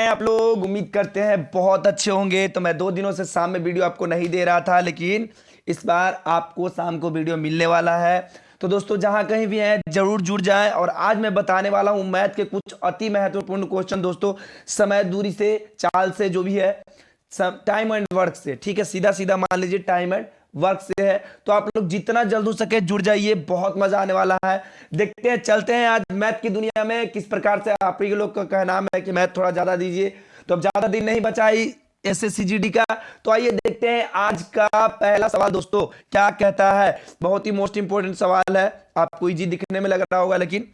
आप लोग? उम्मीद करते हैं बहुत अच्छे होंगे। तो मैं 2 दिनों से शाम में वीडियो आपको नहीं दे रहा था, लेकिन इस बार आपको शाम को वीडियो मिलने वाला है। तो दोस्तों जहां कहीं भी हैं जरूर जुड़ जाएं। और आज मैं बताने वाला हूं मैथ के कुछ अति महत्वपूर्ण क्वेश्चन दोस्तों, समय दूरी से, चाल से, जो भी है, टाइम एंड वर्क से। ठीक है, सीधा सीधा मान लीजिए टाइम एंड वर्क से है। तो आप लोग जितना जल्द हो सके जुड़ जाइए, बहुत मजा आने वाला है। देखते हैं, चलते हैं आज मैथ की दुनिया में किस प्रकार से। आप ही लोग का कहना है कि मैथ थोड़ा ज्यादा दीजिए, तो अब ज्यादा दिन नहीं बचा ही एसएससीजीडी का। तो आइए देखते हैं आज का पहला सवाल दोस्तों क्या कहता है। बहुत ही मोस्ट इंपोर्टेंट सवाल है, आपको इजी दिखने में लग रहा होगा, लेकिन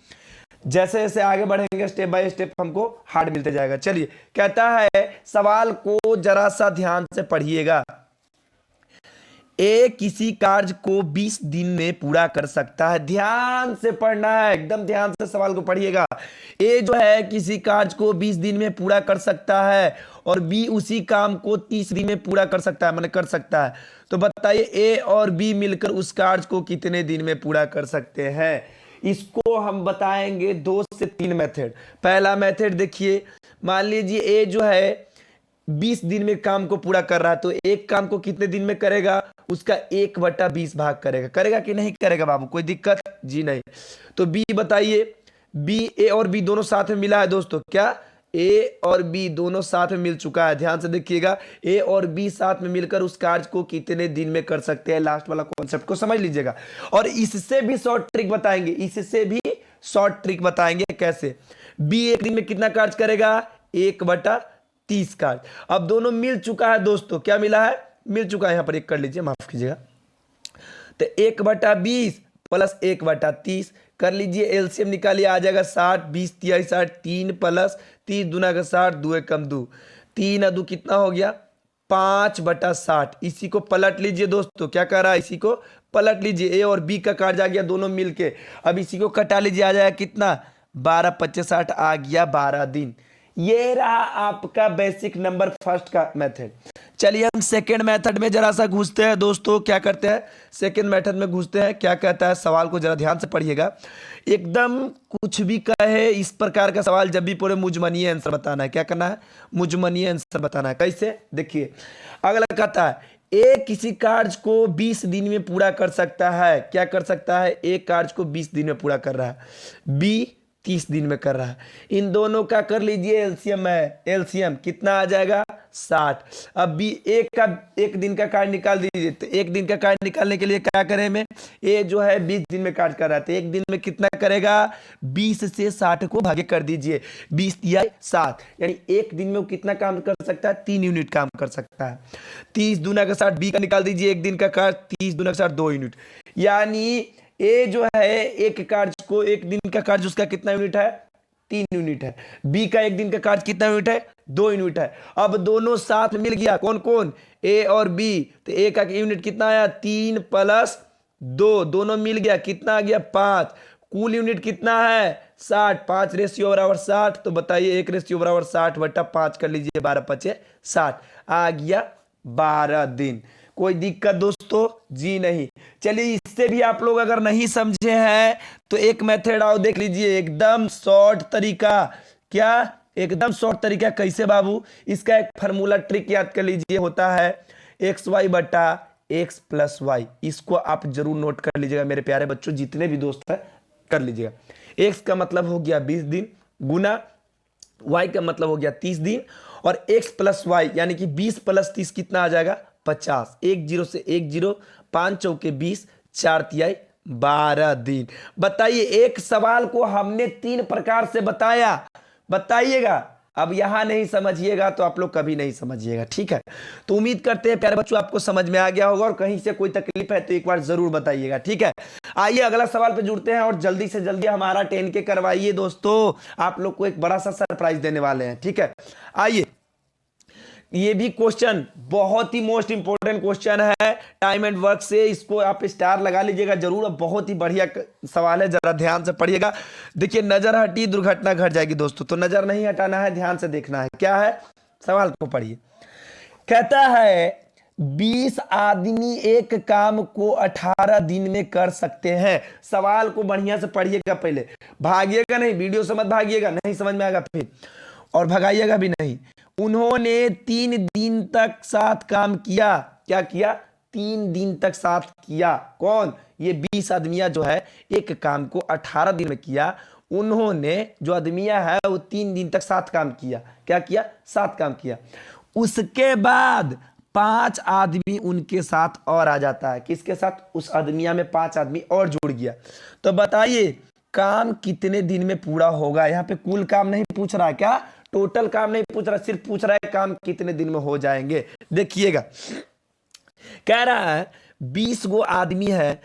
जैसे जैसे आगे बढ़ेंगे स्टेप बाय स्टेप हमको हार्ड मिलते जाएगा। चलिए, कहता है सवाल को जरा सा ध्यान से पढ़िएगा। ए किसी कार्य को 20 दिन में पूरा कर सकता है। ध्यान से पढ़ना है, एकदम ध्यान से सवाल को पढ़िएगा। ए जो है किसी कार्य को 20 दिन में पूरा कर सकता है और बी उसी काम को 30 दिन में पूरा कर सकता है, माने कर सकता है। तो बताइए ए और बी मिलकर उस कार्य को कितने दिन में पूरा कर सकते हैं। इसको हम बताएंगे 2 से 3 मेथड। पहला मेथड देखिए, मान लीजिए ए जो है 20 दिन में काम को पूरा कर रहा है, तो एक काम को कितने दिन में करेगा, उसका 1/20 भाग करेगा। करेगा कि नहीं करेगा बाबू, कोई दिक्कत जी नहीं। तो बी बताइए, बी, ए और बी दोनों साथ में मिला है दोस्तों। क्या ए और बी दोनों साथ में मिल चुका है, ध्यान से देखिएगा। ए और बी साथ में मिलकर उस कार्य को कितने दिन में कर सकते हैं, लास्ट वाला कॉन्सेप्ट को समझ लीजिएगा। और इससे भी शॉर्ट ट्रिक बताएंगे, इससे भी शॉर्ट ट्रिक बताएंगे कैसे। बी एक दिन में कितना कार्य करेगा, 1/30 कार्य। अब दोनों मिल चुका है दोस्तों, क्या मिला है, मिल चुका है। यहां पर एक कर लीजिए, माफ कीजिएगा। तो 1/20 प्लस 1/30 कर लीजिए, एलसीएम निकालिए, आ जाएगा 60, 20 तिया 60, 3 प्लस 30 दूना का 60, 2 एकम 2, 3 और 2 कितना हो गया, 5/60। इसी को पलट लीजिए दोस्तों, क्या कर रहा है, इसी को पलट लीजिए। ए और बी का कार्य आ गया दोनों मिलके। अब इसी को कटा लीजिए, आ जाएगा कितना, 12×5=60, आ गया 12 दिन। ये रहा आपका बेसिक नंबर फर्स्ट का मेथड। चलिए हम सेकेंड मेथड में जरा सा घुसते हैं दोस्तों। क्या करते हैं, सेकेंड मेथड में घुसते हैं। क्या कहता है, सवाल को जरा ध्यान से पढ़िएगा। एकदम कुछ भी कहे इस प्रकार का सवाल जब भी पूरे मुझमनिए आंसर बताना है। क्या करना है, मुझमनिए आंसर बताना है। कैसे, देखिए अगला कहता है ए किसी कार्य को 20 दिन में पूरा कर सकता है। क्या कर सकता है, एक कार्य को 20 दिन में पूरा कर रहा है, बी 30 दिन में कर रहा है। इन दोनों का कर लीजिए एलसीएम है, एलसीएम कितना आ जाएगा, 60। अब बी एक दिन का कार्य निकाल दीजिए। तो एक दिन का कार्य निकालने के लिए क्या करें हमें, ए जो है 20 दिन में कार्य कर रहा है, तो एक दिन में कितना करेगा, 20 से 60 को भागे कर दीजिए, 20 तिया 60, यानी एक दिन में वो कितना काम कर सकता है, 3 यूनिट काम कर सकता है। 30 दूना का 60, बी का निकाल दीजिए, एक दिन का कार्य 30 दूना का 60, 2 यूनिट। यानी ए जो है एक कार्य को, एक दिन का कार्य उसका कितना यूनिट है, 3 यूनिट है। बी का एक दिन का कार्य कितना यूनिट है, 2 यूनिट है। अब दोनों साथ मिल गया, कौन कौन, ए और बी। तो ए का यूनिट कितना आया, 3 प्लस 2, दोनों मिल गया, कितना आ गया, 5। कुल यूनिट कितना है, 60, 5:60। तो बताइए 1:60/5 कर लीजिए, 12×5=60, आ गया 12 दिन। कोई दिक्कत दोस्तों जी नहीं। चलिए इससे भी आप लोग अगर नहीं समझे हैं तो एक मेथड आओ देख लीजिए, एकदम शॉर्ट तरीका। क्या, एकदम शॉर्ट तरीका कैसे बाबू, इसका एक फार्मूला ट्रिक याद कर लीजिए, होता है xy/x+y। इसको आप जरूर नोट कर लीजिएगा मेरे प्यारे बच्चों, जितने भी दोस्त हैं कर लीजिएगा। x का मतलब हो गया 20 दिन, गुना y का मतलब हो गया 30 दिन, और x+y यानी कि 20 + 30 कितना आ जाएगा, 50। 1 0 से 1 0, 5 चौके 20, 4 तिया 12 दिन। बताइए एक सवाल को हमने 3 प्रकार से बताया, बताइएगा। अब यहां नहीं समझिएगा तो आप लोग कभी नहीं समझिएगा, ठीक है। तो उम्मीद करते हैं प्यारे बच्चों आपको समझ में आ गया होगा, और कहीं से कोई तकलीफ है तो एक बार जरूर बताइएगा, ठीक है। आइए अगला सवाल पे जुड़ते हैं, और जल्दी से जल्दी हमारा 10K करवाइए दोस्तों। आप लोग को एक बड़ा सा सरप्राइज देने वाले हैं, ठीक है। आइए, ये भी क्वेश्चन बहुत ही मोस्ट इंपोर्टेंट क्वेश्चन है टाइम एंड वर्क से। इसको आप स्टार लगा लीजिएगा जरूर, बहुत ही बढ़िया सवाल है, जरा ध्यान से पढ़िएगा। देखिए नजर हटी दुर्घटना घट जाएगी दोस्तों, तो नजर नहीं हटाना है, ध्यान से देखना है। क्या है, सवाल को पढ़िए। कहता है 20 आदमी एक काम को 18 दिन में कर सकते हैं। सवाल को बढ़िया से पढ़िएगा, पहले भागिएगा नहीं, वीडियो से मत भागिएगा, नहीं समझ में आएगा फिर। और भगाइएगा भी नहीं। उन्होंने 3 दिन तक साथ काम किया। क्या किया? 3 दिन तक साथ किया। कौन? ये 20 आदमियां जो है एक काम को 18 दिन में किया। उन्होंने जो आदमियां है वो 3 दिन तक साथ काम किया। क्या किया? साथ काम किया। उसके बाद 5 आदमी उनके साथ और आ जाता है। किसके साथ? उस आदमिया में 5 आदमी और जुड़ गया। तो बताइए काम कितने दिन में पूरा होगा? यहाँ पे कुल काम नहीं पूछ रहा है, क्या टोटल काम नहीं पूछ रहा, सिर्फ पूछ रहा है काम कितने दिन में हो जाएंगे। देखिएगा कह रहा है 20 गो आदमी है,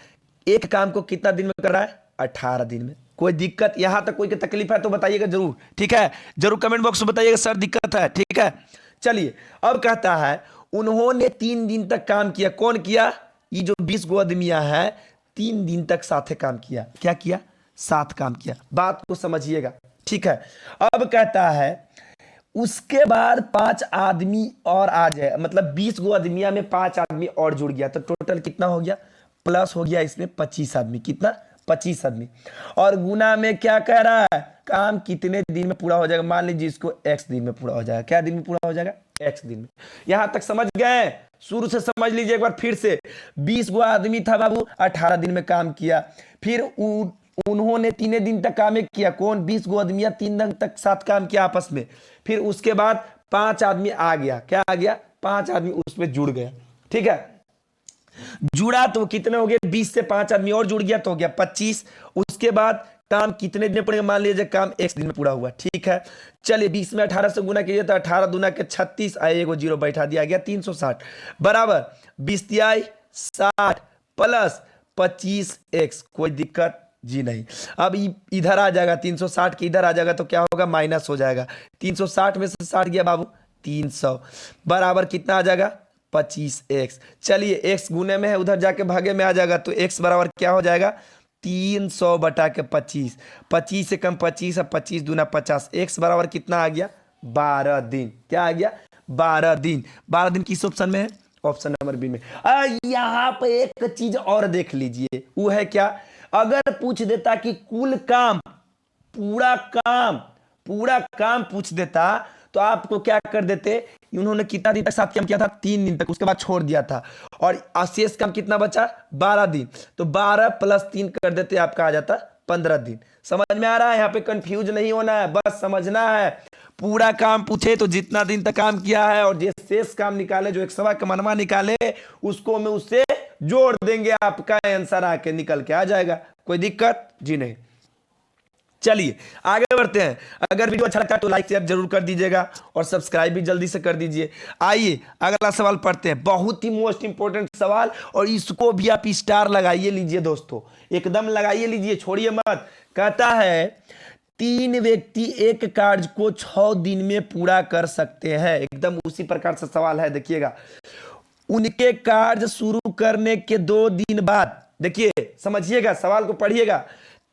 एक काम को कितना दिन में कर रहा है? 18 दिन में। कोई दिक्कत यहां तक कोई तकलीफ है तो बताइएगा जरूर, ठीक है? जरूर कमेंट बॉक्स में बताइएगा सर दिक्कत है, ठीक है? चलिए अब कहता है उन्होंने 3 दिन तक काम किया। कौन किया? ये जो 20 गो आदमियां है 3 दिन तक साथे काम किया। क्या किया? साथ काम किया। बात को समझिएगा, ठीक है? अब कहता है उसके बाद 5 आदमी और आ जाए, मतलब 20 गो आदमिया में 5 आदमी और जुड़ गया, तो टोटल कितना हो गया? प्लस हो गया इसमें 25 आदमी। कितना? 25 आदमी। और गुना में क्या कह रहा है? काम कितने दिन में पूरा हो जाएगा? मान लीजिए इसको x दिन में पूरा हो जाएगा। क्या दिन में पूरा हो जाएगा? x दिन में। यहां तक समझ गए? शुरू से समझ लीजिए एक बार फिर से। 20 गो आदमी था बाबू, 18 दिन में काम किया। फिर उन्होंने 3 दिन तक काम किया। कौन? 20 गो आदमी 3 दिन तक साथ काम किया आपस में। फिर उसके बाद 5 आदमी आ गया। क्या आ गया? 5 आदमी उसमें जुड़ गया, ठीक है? जुड़ा तो कितने हो गए? 20 से 5 आदमी और जुड़ गया तो हो गया 25। उसके बाद काम कितने दिन में पड़ेगा? मान लीजिए काम x दिन में पूरा हुआ, ठीक है? चलिए 20 में 18 से गुना कीजिए तो 18 दूना के 36, आए एगो जीरो बैठा दिया गया 360 बराबर 20 तिहाई 60 प्लस 25x। कोई दिक्कत जी नहीं। अब इधर आ जाएगा 360 के इधर आ जाएगा तो क्या होगा? माइनस हो जाएगा। 360 में से 60 गया बाबू 300 बराबर कितना आ जाएगा? 25x। चलिए x गुने में है, उधर जाके भागे में आ जाएगा तो x बराबर क्या हो जाएगा? 300 बटा के 25। 25 से कम 25 है, 25 दूना 50। x बराबर कितना आ गया? 12 दिन। क्या आ गया? 12 दिन। 12 दिन किस ऑप्शन में है? ऑप्शन नंबर बी में। यहां पे एक चीज और देख लीजिए, वो है क्या? अगर पूछ देता कि कुल काम, पूरा काम पूछ देता तो आपको क्या कर देते? उन्होंने कितना दिन तक साथ काम किया था? 3 दिन तक, उसके बाद छोड़ दिया था। और शेष काम कितना बचा? 12 दिन। तो 12 प्लस 3 कर देते, आपका आ जाता 15 दिन। समझ में आ रहा है? यहाँ पे कंफ्यूज नहीं होना है, बस समझना है। पूरा काम पूछे तो जितना दिन तक काम किया है और जो शेष काम निकाले, जो एक सवा का मनवा निकाले, उसको में उससे जोड़ देंगे, आपका आंसर आके निकल के आ जाएगा। कोई दिक्कत जी नहीं। चलिए आगे बढ़ते हैं। अगर वीडियो अच्छा लगता है तो लाइक शेयर जरूर कर दीजिएगा और सब्सक्राइब भी जल्दी से कर दीजिए। आइए अगला सवाल पढ़ते हैं, बहुत ही मोस्ट इंपोर्टेंट सवाल, और इसको भी आप स्टार लगाइए लीजिए दोस्तों, एकदम लगाइए लीजिए, छोड़िए मत। कहता है 3 व्यक्ति एक कार्य को 6 दिन में पूरा कर सकते हैं। एकदम उसी प्रकार से सवाल है, देखिएगा। उनके कार्य शुरू करने के 2 दिन बाद, देखिए समझिएगा, सवाल को पढ़िएगा,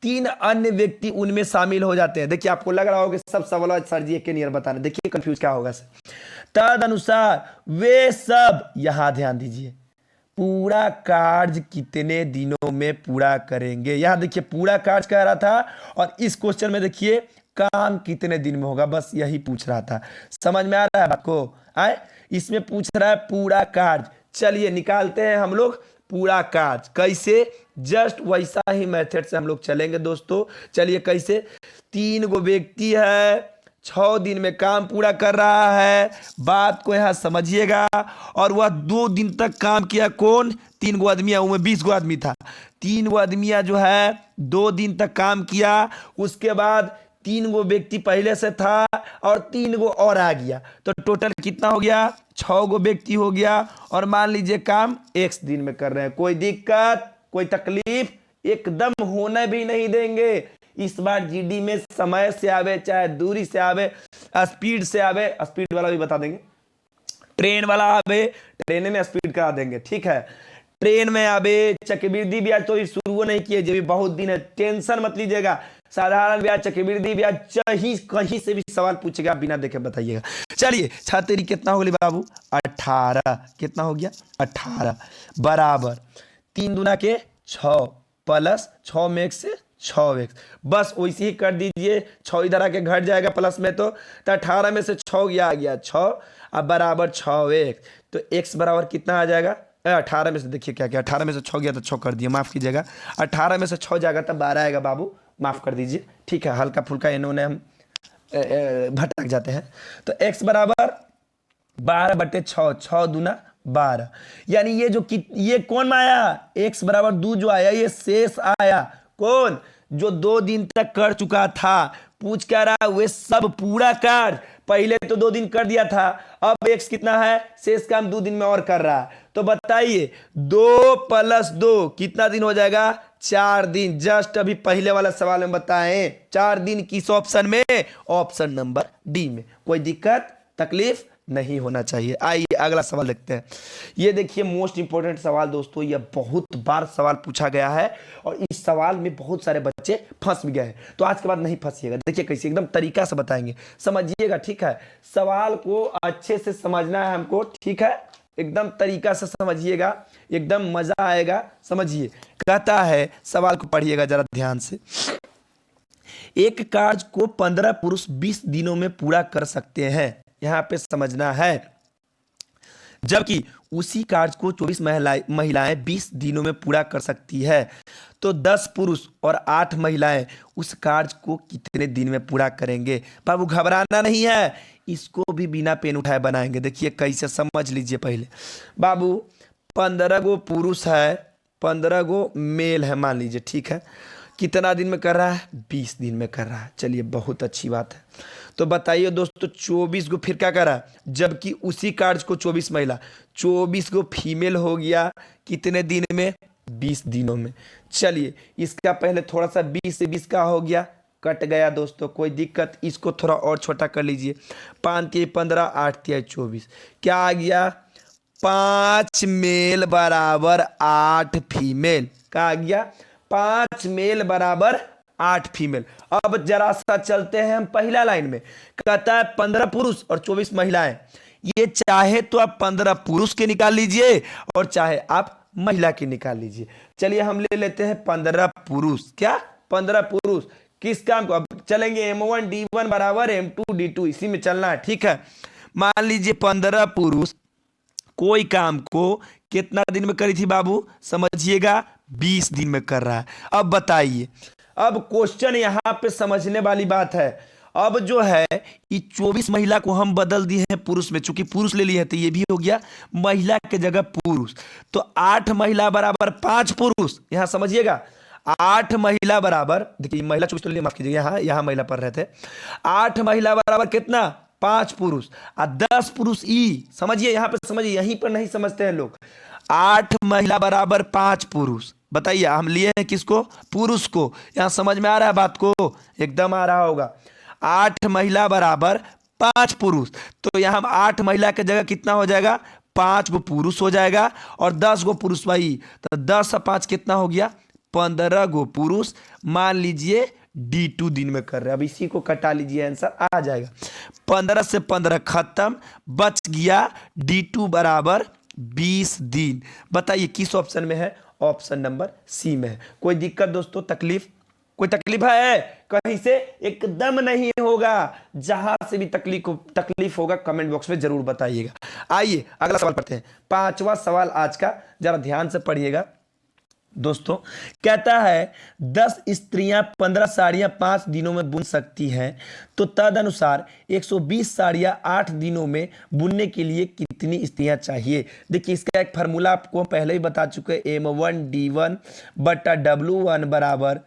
3 अन्य व्यक्ति उनमें शामिल हो जाते हैं। देखिए आपको लग रहा होगा कि सब सवाल सर जी के नियर बताने, देखिए कंफ्यूज क्या होगा सर। तद अनुसार वे सब, यहां ध्यान दीजिए, पूरा कार्य कितने दिनों में पूरा करेंगे। यहां देखिए पूरा कार्य कह रहा था और इस क्वेश्चन में देखिए काम कितने दिन में होगा, बस यही पूछ रहा था। समझ में आ रहा है आपको? आए इसमें पूछ रहा है पूरा कार्य। चलिए निकालते हैं हम लोग पूरा कार्य। कैसे? जस्ट वैसा ही मेथड से हम लोग चलेंगे दोस्तों। चलिए कैसे? 3 गो व्यक्ति है, 6 दिन में काम पूरा कर रहा है, बात को यहां समझिएगा। और वह 2 दिन तक काम किया। कौन? 3 गो आदमिया, उनमें 20 गो आदमी था। 3 गो आदमिया जो है 2 दिन तक काम किया। उसके बाद 3 गो व्यक्ति पहले से था और 3 गो और आ गया, तो टोटल कितना हो गया? 6 गो व्यक्ति हो गया। और मान लीजिए काम x दिन में कर रहे हैं। कोई दिक्कत, कोई तकलीफ एकदम होने भी नहीं देंगे। इस बार जीडी में समय से आवे चाहे दूरी से आवे, स्पीड से आवे, स्पीड वाला भी बता देंगे, ट्रेन वाला आवे ट्रेन में स्पीड करा देंगे, ठीक है? ट्रेन में आवे, चक्रवृद्धि ब्याज तो शुरू नहीं किए, जो भी बहुत दिन है, टेंशन मत लीजिएगा। साधारण ब्याज, चक्रवृद्धि ब्याज, चाहे कहीं से भी सवाल पूछेगा बिना देखे बताइएगा। चलिए 6 तेरी कितना हो गया बाबू? 18। कितना हो गया? 18 बराबर 3 दूना के 6 प्लस 6 में 1 से 6x। बस वैसे ही कर दीजिए, 6 इधर आके घट जाएगा प्लस में, तो 18 में से 6 गया, आ गया 6, अब बराबर 6x। तो x बराबर कितना आ जाएगा, 18 में से देखिए क्या क्या, 18 में से 6 गया तो 6 कर दिया, माफ़ कीजिएगा, 18 में से 6 जाएगा तब 12 आएगा बाबू, माफ़ कर दीजिए, ठीक है, हल्का फुल्का इन्होंने हम भटक जाते हैं। तो x बराबर 12/6, 6 दूना 12, यानी ये जो ये कौन आया, x बराबर 2 जो आया ये शेष आया, कौन, जो 2 दिन तक कर चुका था, पूछ क्या रहा वे सब पूरा कर, पहले तो 2 दिन कर दिया था, अब x कितना है, शेष काम 2 दिन में और कर रहा है, तो बताइए 2 + 2 कितना दिन हो जाएगा, 4 दिन। जस्ट अभी पहले वाला सवाल में बताएं, 4 दिन किस ऑप्शन में, ऑप्शन नंबर डी में। कोई दिक्कत तकलीफ नहीं होना चाहिए। आइए अगला सवाल देखते हैं। ये देखिए मोस्ट इंपोर्टेंट सवाल दोस्तों, ये बहुत बार सवाल पूछा गया है और इस सवाल में बहुत सारे बच्चे फंस भी गए हैं, तो आज के बाद नहीं फंसिएगा। देखिए कैसे एकदम तरीका से बताएंगे, समझिएगा, ठीक है, सवाल को अच्छे से समझना है हमको, ठीक है, एकदम तरीका से समझिएगा, एकदम मजा आएगा, समझिए। कहता है, सवाल को पढ़िएगा जरा ध्यान से। एक कार्य को 15 पुरुष 20 दिनों में पूरा कर सकते हैं, यहां पे समझना है, जबकि उसी कार्य को 24 महिलाएं 20 दिनों में पूरा कर सकती है, तो 10 पुरुष और 8 महिलाएं उस कार्य को कितने दिन में पूरा करेंगे। बाबू घबराना नहीं है, इसको भी बिना पेन उठाए बनाएंगे। देखिए कैसे, समझ लीजिए पहले। बाबू 15 गो पुरुष है, 15 गो मेल है मान लीजिए, ठीक है, कितना दिन में कर रहा है, 20 दिन में कर रहा है। चलिए बहुत अच्छी बात है। तो बताइए दोस्तों 24 गो फिर क्या कर रहा है, जबकि उसी कार्य को 24 महिला, 24 गो फीमेल हो गया कितने दिन में, 20 दिनों में। चलिए इसका पहले थोड़ा सा 20 से 20 का हो गया, कट गया दोस्तों, कोई दिक्कत, इसको थोड़ा और छोटा कर लीजिए, 5 × 15, 8 × 24, क्या आ गया, 5 मेल बराबर 8 फीमेल, क्या आ गया, 5 मेल बराबर 8 फीमेल। अब जरा सा चलते हैं हम पहला लाइन में, कहता है 15 पुरुष और 24 महिलाएं, ये चाहे तो आप 15 पुरुष के निकाल लीजिए और चाहे आप महिला के निकाल लीजिए। चलिए हम ले लेते हैं 15 पुरुष, क्या 15 पुरुष, किस काम को, अब चलेंगे M1 D1 बराबर M2 D2, इसी में चलना है, ठीक है। मान लीजिए 15 पुरुष कोई काम को कितना दिन में करी थी बाबू, समझिएगा 20 दिन में कर रहा है। अब बताइए, अब क्वेश्चन यहां पे समझने वाली बात है, अब जो है ये 24 महिला को हम बदल दिए हैं पुरुष में, चूंकि पुरुष ले लिए हैं तो ये भी हो गया महिला के जगह पुरुष, तो 8 महिला बराबर 5 पुरुष, यहां समझिएगा 8 महिला बराबर, देखिए महिला 24 तो लिए, माफ कीजिए, यहां महिला पढ़ रहे थे, 8 महिला बराबर कितना, 5 पुरुष और 10 पुरुष ई, समझिए यहां पे समझिए, यहीं पर नहीं समझते हैं लोग। 8 महिला बराबर 5 पुरुष, बताइए हम लिए हैं किसको, पुरुष को, यहां समझ में आ रहा है बात को, एकदम आ रहा होगा। 8 महिला बराबर 5 पुरुष, तो यहां 8 महिला की जगह कितना हो जाएगा, 5 गो पुरुष हो जाएगा और 10 गो पुरुष भाई, तो 10 और 5 कितना हो गया, 15 गो पुरुष, मान लीजिए D2 दिन में कर रहे हैं। अब इसी को कटा लीजिए, आंसर आ जाएगा, 15 से 15 खत्म, बच गया D2 बराबर 20 दिन। बताइए किस ऑप्शन में है, ऑप्शन नंबर सी में है। कोई दिक्कत दोस्तों, तकलीफ, कोई तकलीफ है कहीं से, एकदम नहीं होगा, जहां से भी तकलीफ होगा कमेंट बॉक्स में जरूर बताइएगा। आइए अगला सवाल पढ़ते हैं, 5वां सवाल आज का, जरा ध्यान से पढ़िएगा दोस्तों। कहता है 10 स्त्रियां 15 साड़ियां 5 दिनों में बुन सकती हैं, तो तदनुसार 120 साड़ियां 8 दिनों में बुनने के लिए कितनी स्त्रियां चाहिए। देखिए इसका एक फार्मूला आपको पहले ही बता चुके हैं, M1 D1 बटा W1 बराबर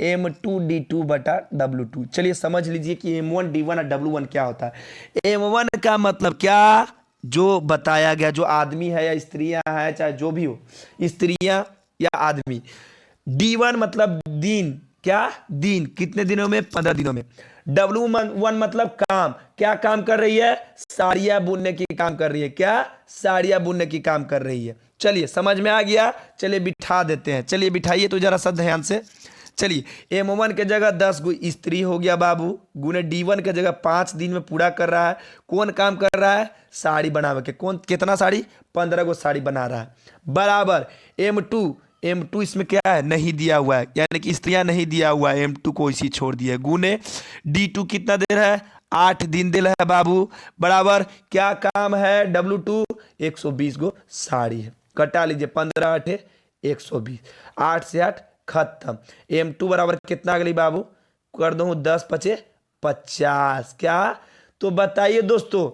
M2 D2 बटा W2। चलिए समझ लीजिए कि M1 D1 और W1 क्या होता है। M1 का मतलब क्या, जो बताया गया, जो आदमी है या स्त्रियां हैं, चाहे जो भी हो, स्त्रियां या आदमी। D1 मतलब दिन, क्या दिन, कितने दिनों में, 15 दिनों में। W1 मतलब काम, क्या काम कर रही है, साड़ियां बुनने की काम कर रही है, क्या साड़ियां बुनने की काम कर रही है। चलिए समझ में आ गया, चलिए बिठा देते हैं, चलिए बिठाइए तो जरा सा ध्यान से। चलिए M1 के जगह 10 गो स्त्री हो गया बाबू, गुने D1 के जगह 5 दिन में पूरा कर रहा है, कौन काम कर रहा है, साड़ी बनावे के, कौन कितना साड़ी, 15 गो साड़ी बना रहा है, बराबर M2 M2 इसमें क्या है, नहीं दिया हुआ है, यानी कि स्त्रियां नहीं दिया हुआ है, M2 को इसी छोड़ दिया। गुने D2 कितना दे रहा है, 8 दिन दे रहा है बाबू, बराबर क्या काम है, W2 120 गो साड़ी है, कटा लीजिए 15 8 120, 8 से 8 खत्म। M2 बराबर कितना अगली बाबू, कर दो 10 पचे 50, क्या, तो बताइए दोस्तों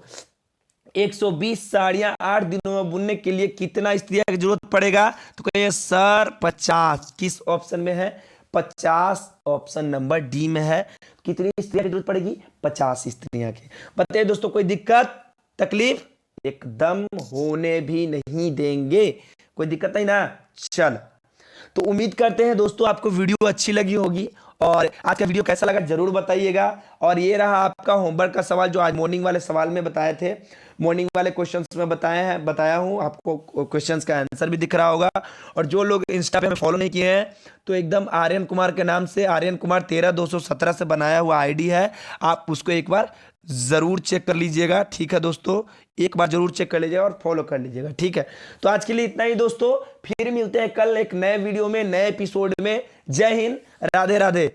120 साड़ियां 8 दिनों में बुनने के लिए कितना स्त्रियां की जरूरत पड़ेगा, तो कहिए सर 50, किस ऑप्शन में है, 50 ऑप्शन नंबर डी में है। कितनी स्त्रियां की जरूरत पड़ेगी, 50 स्त्रियां की। बताइए दोस्तों कोई दिक्कत तकलीफ, एकदम होने भी नहीं देंगे, कोई दिक्कत नहीं ना। चल, तो उम्मीद करते हैं दोस्तों आपको वीडियो अच्छी लगी होगी, और आज का वीडियो कैसा लगा जरूर बताइएगा। और ये रहा आपका होमवर्क का सवाल, जो आज मॉर्निंग वाले सवाल में बताए थे, मॉर्निंग वाले क्वेश्चंस में बताया हूँ आपको, क्वेश्चंस का आंसर भी दिख रहा होगा। और जो लोग इंस्टा पे हमें फॉलो नहीं किए हैं, तो एकदम आर्यन कुमार के नाम से, आर्यन कुमार 13217 से बनाया हुआ आईडी है, आप उसको एक बार जरूर चेक कर लीजिएगा, ठीक है दोस्तों, एक बार जरूर चेक कर लीजिएगा और फॉलो कर लीजिएगा, ठीक है। तो आज के लिए इतना ही दोस्तों, फिर मिलते हैं कल एक नए वीडियो में, नए एपिसोड में। जय हिंद, राधे राधे।